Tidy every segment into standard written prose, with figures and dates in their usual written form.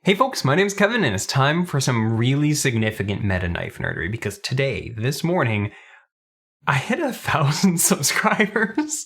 Hey folks, my name's Kevin and it's time for some really significant meta knife nerdery because today, this morning, I hit 1,000 subscribers.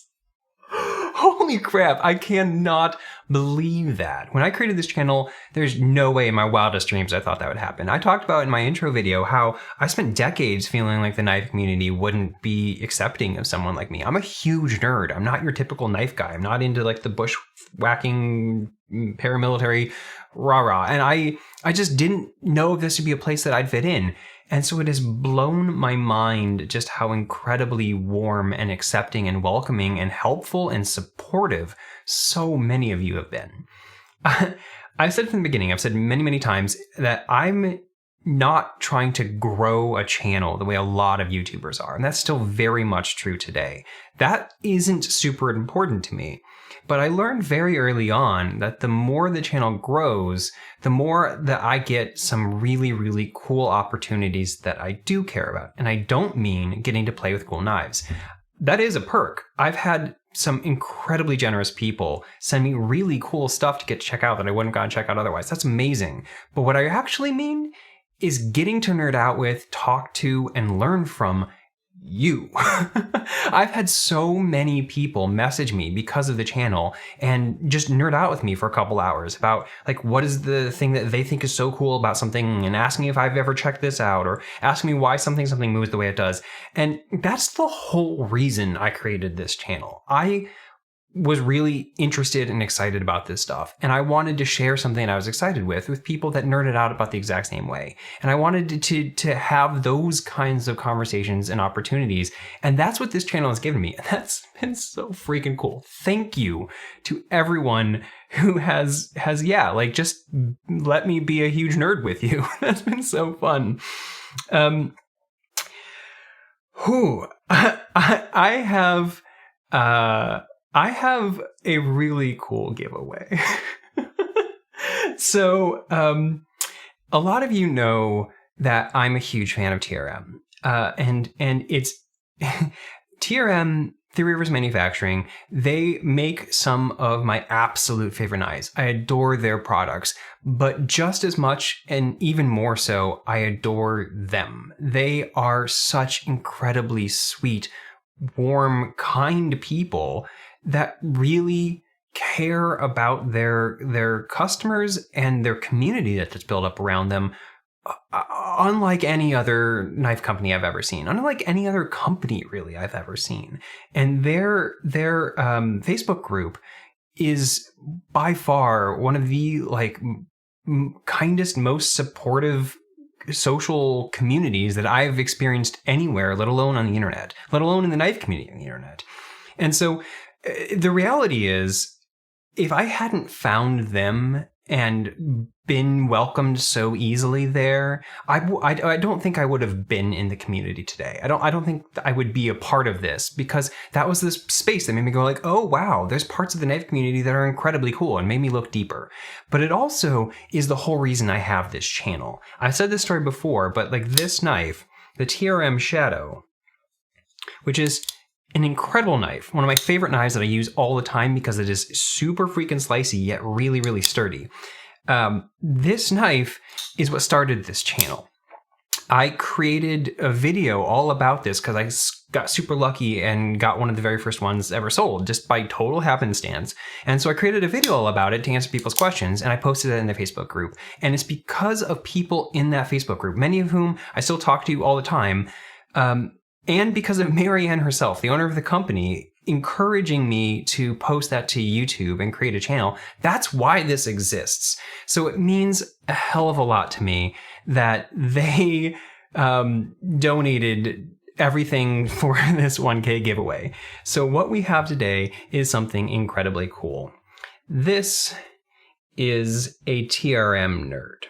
Holy crap, I cannot believe that. When I created this channel, there's no way in my wildest dreams I thought that would happen. I talked about in my intro video how I spent decades feeling like the knife community wouldn't be accepting of someone like me. I'm a huge nerd. I'm not your typical knife guy. I'm not into like the bushwhacking paramilitary rah-rah. And I just didn't know if this would be a place that I'd fit in. And so it has blown my mind just how incredibly warm and accepting and welcoming and helpful and supportive so many of you have been. I've said from the beginning, I've said many, many times that I'm not trying to grow a channel the way a lot of YouTubers are. And that's still very much true today. That isn't super important to me. But I learned very early on that the more the channel grows, the more that I get some really, really cool opportunities that I do care about. And I don't mean getting to play with cool knives. That is a perk. I've had some incredibly generous people send me really cool stuff to get to check out that I wouldn't have gotten to check out otherwise. That's amazing. But what I actually mean is getting to nerd out with, talk to, and learn from you. I've had so many people message me because of the channel and just nerd out with me for a couple hours about like what is the thing that they think is so cool about something and ask me if I've ever checked this out or ask me why something moves the way it does. And that's the whole reason I created this channel. I was really interested and excited about this stuff. And I wanted to share something I was excited with people that nerded out about the exact same way. And I wanted to have those kinds of conversations and opportunities. And that's what this channel has given me. And that's been so freaking cool. Thank you to everyone who has just let me be a huge nerd with you. That's been so fun. I have a really cool giveaway. So, a lot of you know that I'm a huge fan of TRM. And it's TRM, Three Rivers Manufacturing. They make some of my absolute favorite knives. I adore their products, but just as much and even more so, I adore them. They are such incredibly sweet, warm, kind people that really care about their customers and their community that's built up around them, unlike any other knife company I've ever seen, unlike any other company really I've ever seen. And their Facebook group is by far one of the kindest, most supportive social communities that I've experienced anywhere, let alone on the internet, let alone in the knife community on the internet. And so the reality is, if I hadn't found them and been welcomed so easily there, I don't think I would have been in the community today. I don't think I would be a part of this, because that was this space that made me go like, oh wow, there's parts of the knife community that are incredibly cool and made me look deeper. But it also is the whole reason I have this channel. I've said this story before, but like this knife, the TRM Shadow, which is an incredible knife, one of my favorite knives that I use all the time because it is super freaking slicey yet really, really sturdy. This knife is what started this channel. I created a video all about this because I got super lucky and got one of the very first ones ever sold just by total happenstance. And so I created a video all about it to answer people's questions, and I posted it in the Facebook group. And it's because of people in that Facebook group, many of whom I still talk to all the time, and because of Marianne herself, the owner of the company, encouraging me to post that to YouTube and create a channel. That's why this exists. So it means a hell of a lot to me that they donated everything for this 1K giveaway. So what we have today is something incredibly cool. This is a TRM nerd.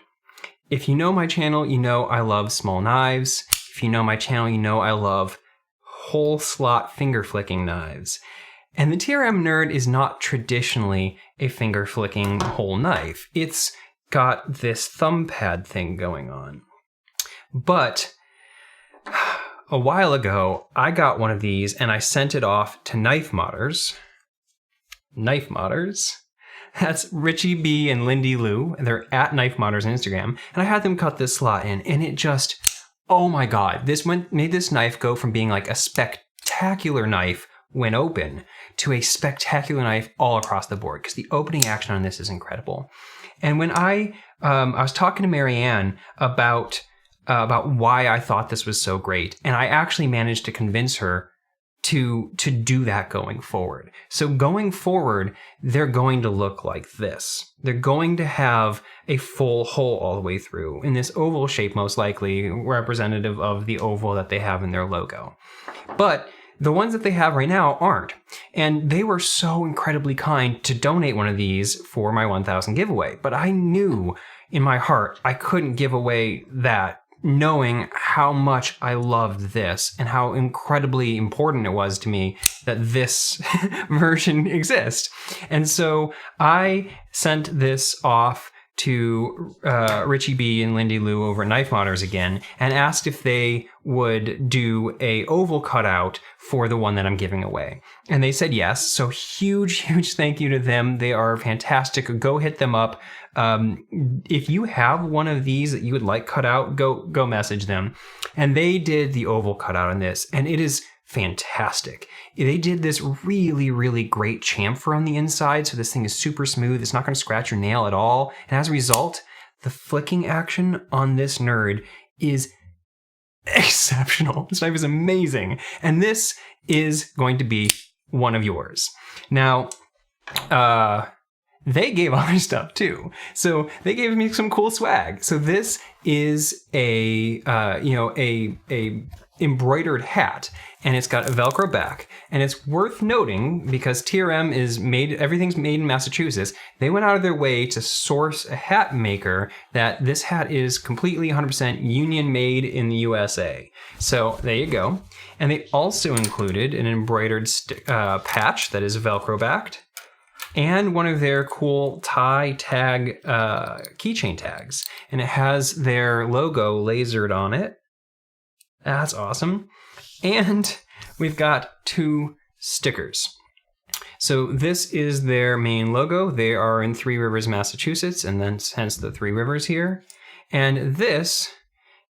If you know my channel, you know I love small knives. If you know my channel, you know I love whole slot finger flicking knives. And the TRM nerd is not traditionally a finger flicking whole knife. It's got this thumb pad thing going on. But a while ago, I got one of these and I sent it off to knife modders That's Richie B and Lindy Lou. They're at Knife Modders on Instagram. And I had them cut this slot in, and it just, oh my God, made this knife go from being like a spectacular knife when open to a spectacular knife all across the board, because the opening action on this is incredible. And when I was talking to Marianne about why I thought this was so great, and I actually managed to convince her to do that going forward. So going forward, they're going to look like this. They're going to have a full hole all the way through in this oval shape, most likely representative of the oval that they have in their logo. But the ones that they have right now aren't. And they were so incredibly kind to donate one of these for my 1,000 giveaway. But I knew in my heart I couldn't give away that, knowing how much I loved this and how incredibly important it was to me that this version exists. And so I sent this off to Richie B and Lindy Lou over at Knife Modders again, and asked if they would do a oval cutout for the one that I'm giving away. And they said yes. So huge thank you to them. They are fantastic. Go hit them up. If you have one of these that you would like cut out, go message them. And they did the oval cutout on this, and it is fantastic. They did this really great chamfer on the inside, so this thing is super smooth. It's not going to scratch your nail at all. And as a result, the flicking action on this nerd is exceptional. This knife is amazing. And this is going to be one of yours. Now, they gave other stuff too. So they gave me some cool swag. So this is a embroidered hat, and it's got a Velcro back. And it's worth noting, because TRM everything's made in Massachusetts. They went out of their way to source a hat maker that this hat is completely 100% union made in the USA. So there you go. And they also included an embroidered patch that is Velcro backed, and one of their cool tie tag keychain tags. And it has their logo lasered on it. That's awesome. And we've got 2 stickers. So this is their main logo. They are in Three Rivers, Massachusetts, and then hence the 3 rivers here. And this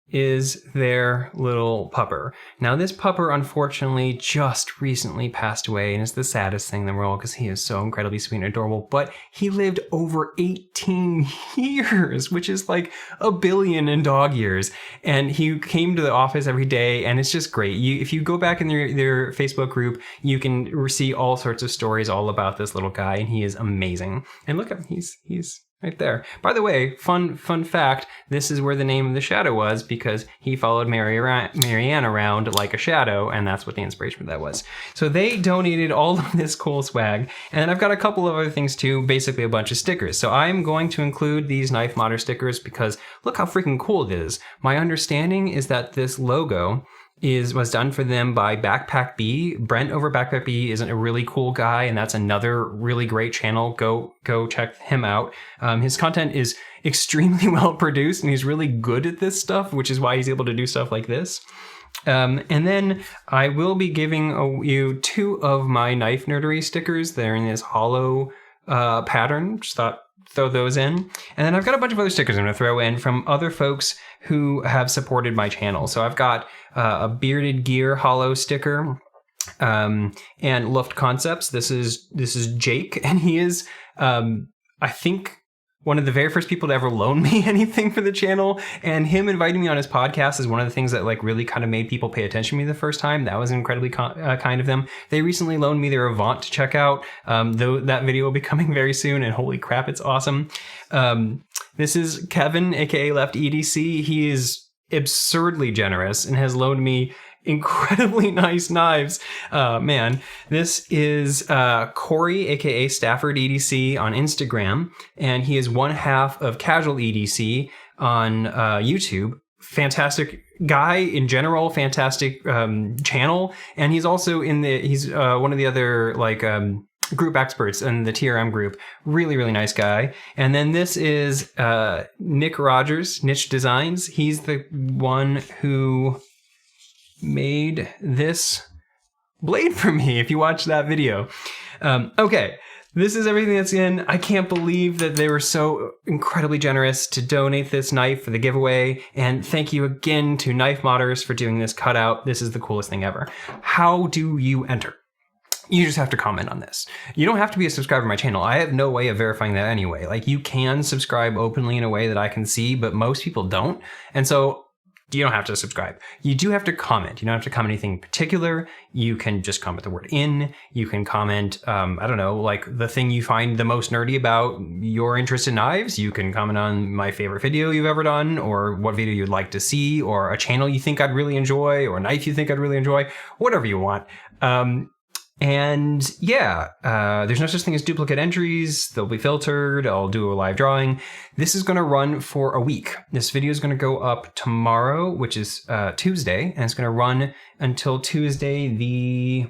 is their little pupper. Now this pupper unfortunately just recently passed away, and it's the saddest thing in the world because he is so incredibly sweet and adorable, but he lived over 18 years, which is like 1 billion in dog years. And he came to the office every day, and it's just great. If you go back in their Facebook group, you can see all sorts of stories all about this little guy, and he is amazing. And look at him, he's right there. By the way, fun fact, this is where the name of the shadow was, because he followed Marianne around like a shadow, and that's what the inspiration for that was. So they donated all of this cool swag, and I've got a couple of other things too, basically a bunch of stickers. So I'm going to include these Knife Modder stickers because look how freaking cool it is. My understanding is that this logo was done for them by Backpack B. Brent over Backpack B is a really cool guy, and that's another really great channel. Go check him out. His content is extremely well produced, and he's really good at this stuff, which is why he's able to do stuff like this. And then I will be giving you 2 of my knife nerdery stickers. They're in this hollow pattern. Just thought throw those in. And then I've got a bunch of other stickers I'm going to throw in from other folks who have supported my channel. So I've got a Bearded Gear hollow sticker, and Luft Concepts. This is Jake, and he is, I think, one of the very first people to ever loan me anything for the channel, and him inviting me on his podcast is one of the things that like really kind of made people pay attention to me the first time. That was incredibly kind of them. They recently loaned me their Avant to check out, though that video will be coming very soon, and holy crap, it's awesome. This is Kevin, aka Left EDC. He is absurdly generous and has loaned me incredibly nice knives. Man, this is Corey, aka Stafford EDC on Instagram, and he is one half of Casual EDC on YouTube. Fantastic guy in general, fantastic channel, and he's also he's one of the other like group experts in the TRM group. Really nice guy. And then this is Nick Rogers, Niche Designs. He's the one who made this blade for me, if you watch that video. Okay, This is everything that's in. I can't believe that they were so incredibly generous to donate this knife for the giveaway. And thank you again to Knife Modders for doing this cutout. This is the coolest thing ever. How do you enter? You just have to comment on this. You don't have to be a subscriber to my channel. I have no way of verifying that anyway. Like, you can subscribe openly in a way that I can see, but most people don't. And so you don't have to subscribe. You do have to comment. You don't have to comment anything in particular. You can just comment the word in. You can comment, I don't know, like the thing you find the most nerdy about your interest in knives. You can comment on my favorite video you've ever done, or what video you'd like to see, or a channel you think I'd really enjoy, or a knife you think I'd really enjoy, whatever you want. And yeah, there's no such thing as duplicate entries. They'll be filtered. I'll do a live drawing. This is going to run for a week. This video is going to go up tomorrow, which is Tuesday, and it's going to run until Tuesday the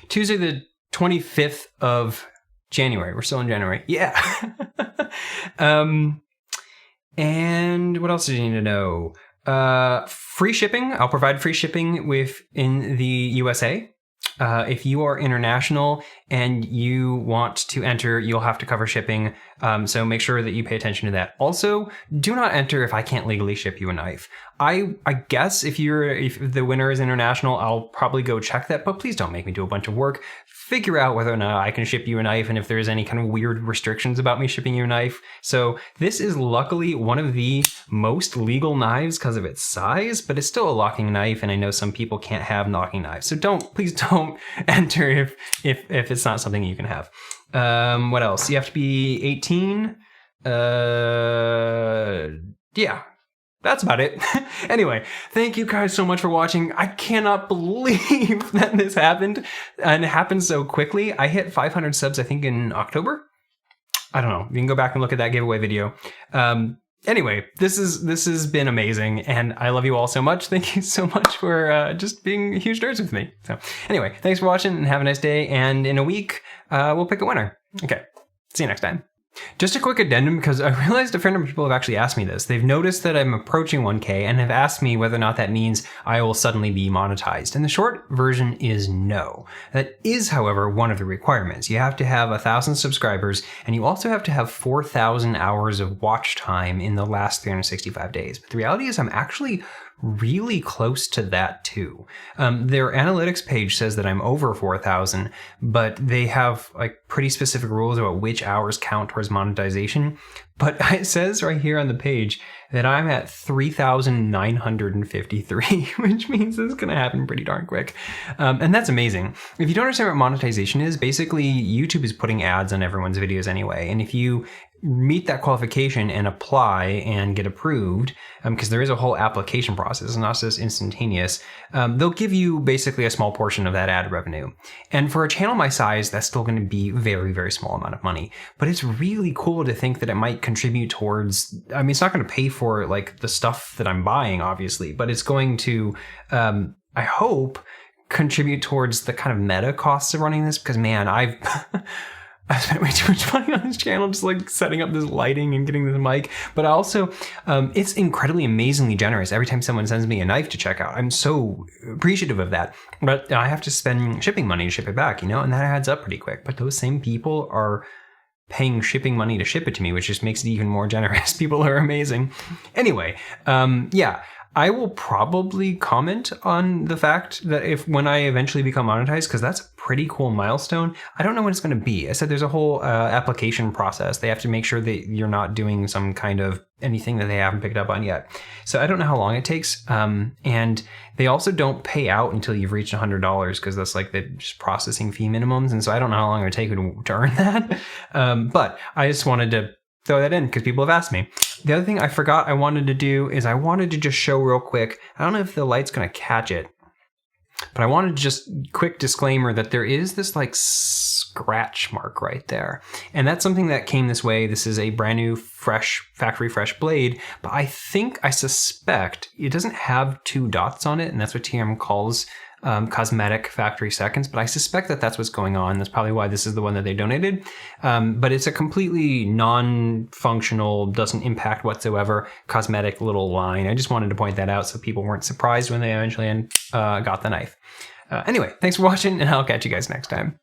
25th of January. We're still in January. Yeah. And what else do you need to know? Free shipping. I'll provide free shipping within the USA. If you are international and you want to enter, you'll have to cover shipping. So make sure that you pay attention to that. Also, do not enter if I can't legally ship you a knife. I guess if the winner is international, I'll probably go check that, but please don't make me do a bunch of work. Figure out whether or not I can ship you a knife and if there's any kind of weird restrictions about me shipping you a knife. So this is luckily one of the most legal knives because of its size, but it's still a locking knife, and I know some people can't have locking knives. So please don't enter if it's not something you can have. What else? You have to be 18. Yeah. That's about it. Anyway, thank you guys so much for watching. I cannot believe that this happened, and it happened so quickly. I hit 500 subs, I think, in October. I don't know. You can go back and look at that giveaway video. Anyway, this has been amazing, and I love you all so much. Thank you so much for just being huge nerds with me. So anyway, thanks for watching, and have a nice day. And in a week, we'll pick a winner. Okay, see you next time. Just a quick addendum, because I realized a fair number of people have actually asked me this. They've noticed that I'm approaching 1K and have asked me whether or not that means I will suddenly be monetized. And the short version is no. That is, however, one of the requirements. You have to have 1,000 subscribers, and you also have to have 4,000 hours of watch time in the last 365 days. But the reality is I'm actually really close to that too. Their analytics page says that I'm over 4,000, but they have like pretty specific rules about which hours count towards monetization. But it says right here on the page that I'm at 3,953, which means this is going to happen pretty darn quick. And that's amazing. If you don't understand what monetization is, basically YouTube is putting ads on everyone's videos anyway. And if you meet that qualification and apply and get approved, because there is a whole application process, it's not just instantaneous, they'll give you basically a small portion of that ad revenue. And for a channel my size, that's still going to be very, very small amount of money. But it's really cool to think that it might contribute towards, I mean, it's not going to pay for like the stuff that I'm buying, obviously, but it's going to, I hope, contribute towards the kind of meta costs of running this, because man, I've spent way too much money on this channel just like setting up this lighting and getting this mic. But also, it's incredibly amazingly generous every time someone sends me a knife to check out. I'm so appreciative of that. But I have to spend shipping money to ship it back, you know, and that adds up pretty quick. But those same people are paying shipping money to ship it to me, which just makes it even more generous. People are amazing. Anyway, yeah. I will probably comment on the fact that when I eventually become monetized, because that's a pretty cool milestone. I don't know when it's going to be. I said there's a whole application process. They have to make sure that you're not doing some kind of anything that they haven't picked up on yet. So I don't know how long it takes. And they also don't pay out until you've reached $100, because that's like the just processing fee minimums. And so I don't know how long it would take to earn that. But I just wanted to throw that in because people have asked me. The other thing I forgot I wanted to do is I wanted to just show real quick. I don't know if the light's going to catch it, but I wanted to just quick disclaimer that there is this like scratch mark right there. And that's something that came this way. This is a brand new, fresh, factory fresh blade, but I suspect it doesn't have 2 dots on it. And that's what TRM calls cosmetic factory seconds, but I suspect that that's what's going on. That's probably why this is the one that they donated. But it's a completely non-functional, doesn't impact whatsoever, cosmetic little line. I just wanted to point that out so people weren't surprised when they eventually got the knife. Anyway, thanks for watching, and I'll catch you guys next time.